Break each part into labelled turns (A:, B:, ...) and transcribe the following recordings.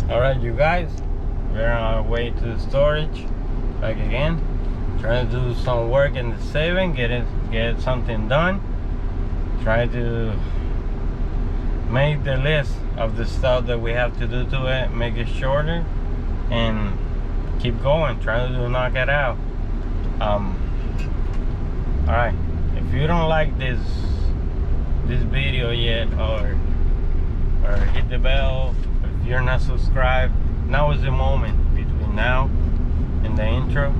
A: Alright, you guys, we're on our way to the storage back again, trying to do some work in the saving, get something done, try to make the list of the stuff that we have to do to it, make it shorter, and keep going, trying to knock it out. Alright, if you don't like this video yet, or hit the bell, if you're not subscribed, now is the moment between now and the intro.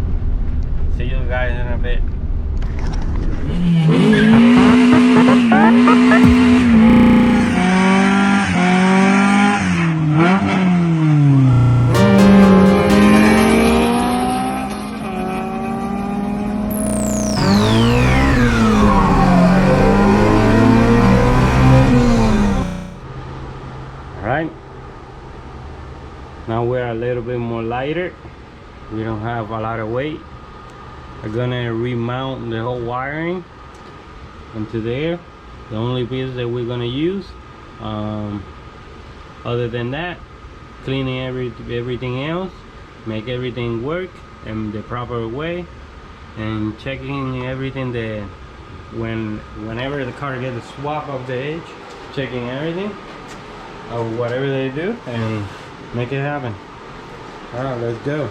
A: See you guys in a bit. Alright, now we're a little bit more lighter. We don't have a lot of weight. We're gonna remount the whole wiring into there. The only piece that we're gonna use, other than that, cleaning everything else, make everything work in the proper way, and checking everything that whenever the car gets a swap of the edge, checking everything or whatever they do and make it happen. All right, let's go.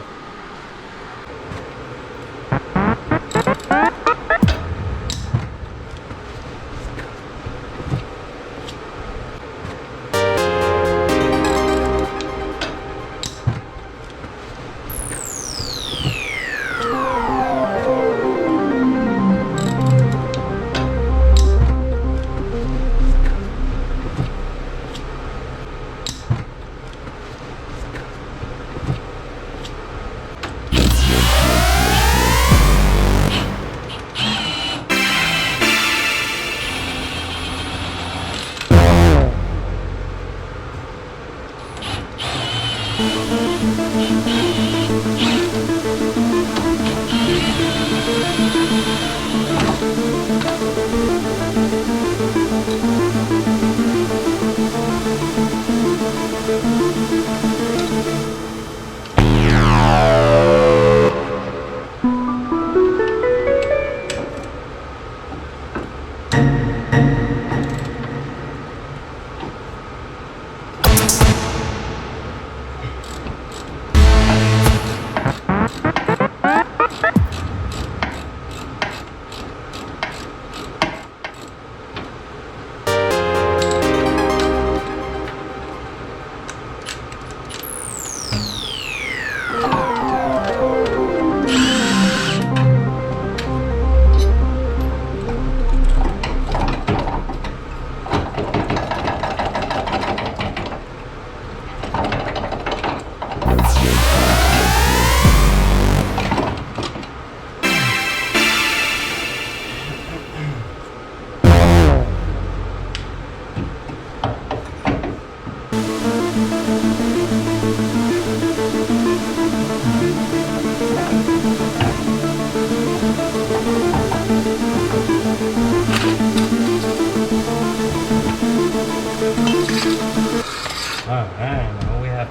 A: Alright, now we have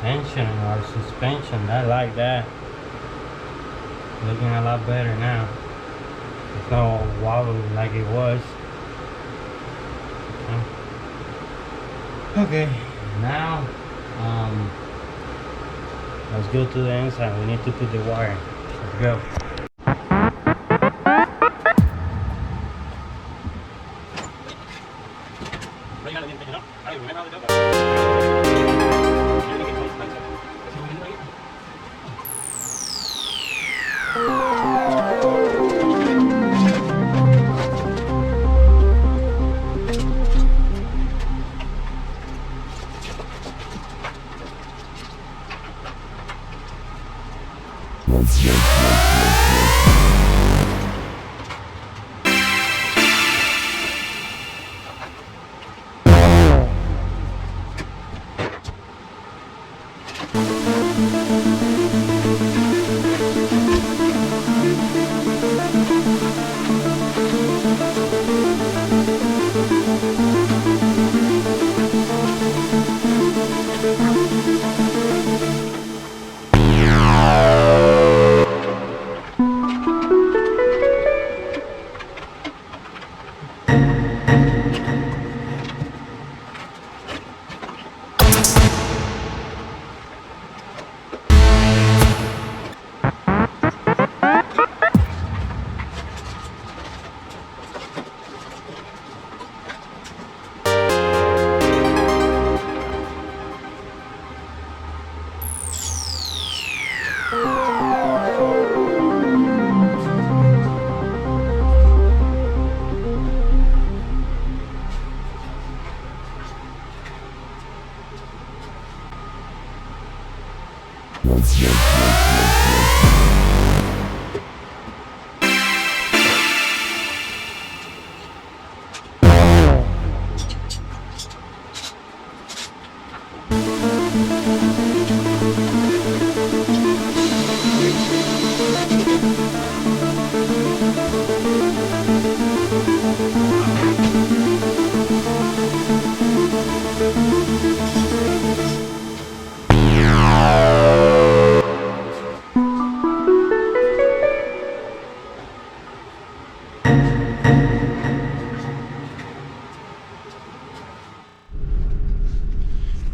A: tension in our suspension. I like that. Looking a lot better now. It's not wobbly like it was. Okay, now let's go to the inside. We need to put the wire. Let's go.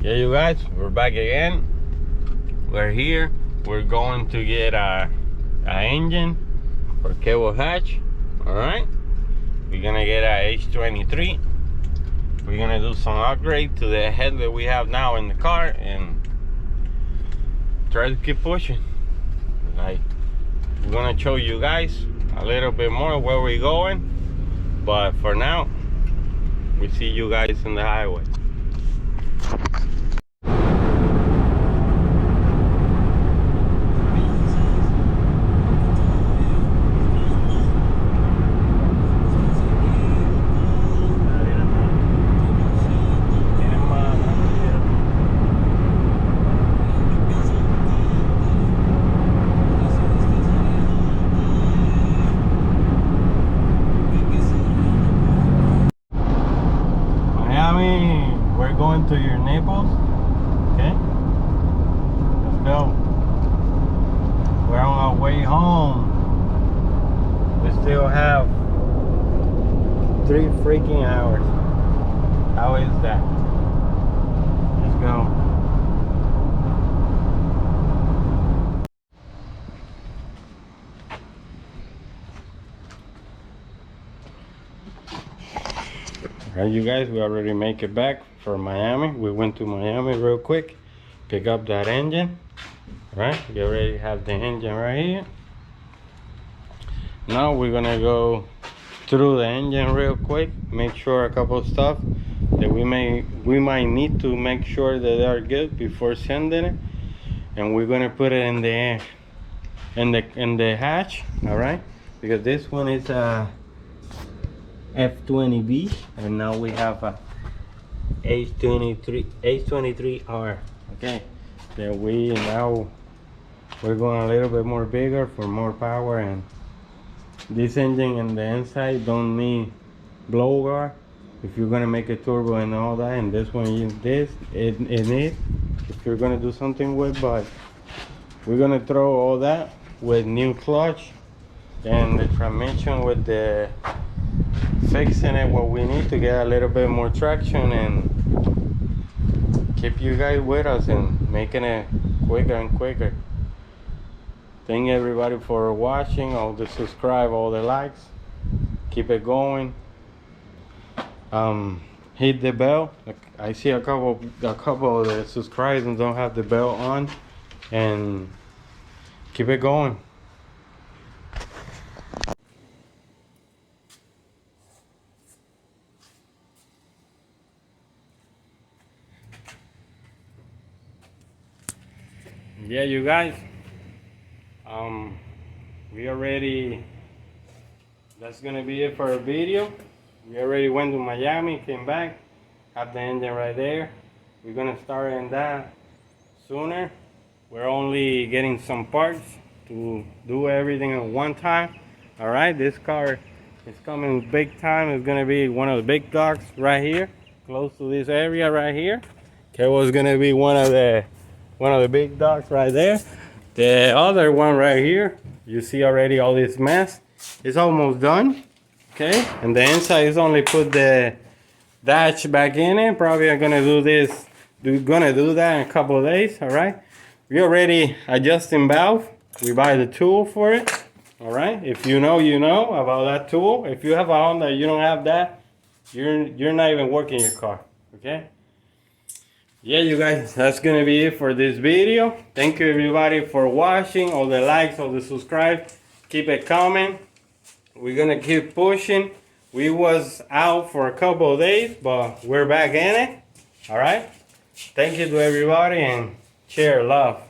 A: Yeah, you guys, we're back again. We're here. We're going to get a engine for cable hatch. All right, we're gonna get a H23. We're gonna do some upgrade to the head that we have now in the car and try to keep pushing. Like, we're gonna show you guys a little bit more where we're going, but for now, we see you guys in the highway. We're going to your Naples, okay? Let's go. We're on our way home. We still have 3 freaking hours. How is that? Let's go. Alright, you guys, we already make it back for Miami. We went to Miami real quick, pick up that engine. Alright, we already have the engine right here. Now we're gonna go through the engine real quick, make sure a couple of stuff that we might need to make sure that they are good before sending it. And we're gonna put it in the hatch, alright? Because this one is a F20B, and now we have a H23R. Okay, that we're going a little bit more bigger for more power, and this engine and the inside don't need blow guard if you're gonna make a turbo and all that, and this one it needs if you're gonna do something with. But we're gonna throw all that with new clutch and the transmission with the fixing it what we need to get a little bit more traction and keep you guys with us and making it quicker and quicker. Thank everybody for watching, all the subscribe, all the likes. Keep it going. Hit the bell. I see a couple of the subscribers don't have the bell on, and keep it going. Yeah, you guys, that's gonna be it for a video. We already went to Miami, came back, have the engine right there. We're gonna start in that sooner. We're only getting some parts to do everything at one time. All right, this car is coming big time. It's gonna be one of the big docks right here, close to this area right here. Cable's gonna be one of the big docks right there. The other one right here, you see already all this mess. It's almost done, okay? And the inside is only put the dash back in it. Probably I'm gonna do this. We're gonna do that in a couple of days. All right. We already adjusting valve. We buy the tool for it. All right. If you know, you know about that tool. If you have a Honda, you don't have that. You're not even working your car. Okay. Yeah, you guys, that's gonna be it for this video. Thank you everybody for watching, all the likes, all the subscribe. Keep it coming. We're gonna keep pushing. We was out for a couple of days, but we're back in it. All right. Thank you to everybody, and share love.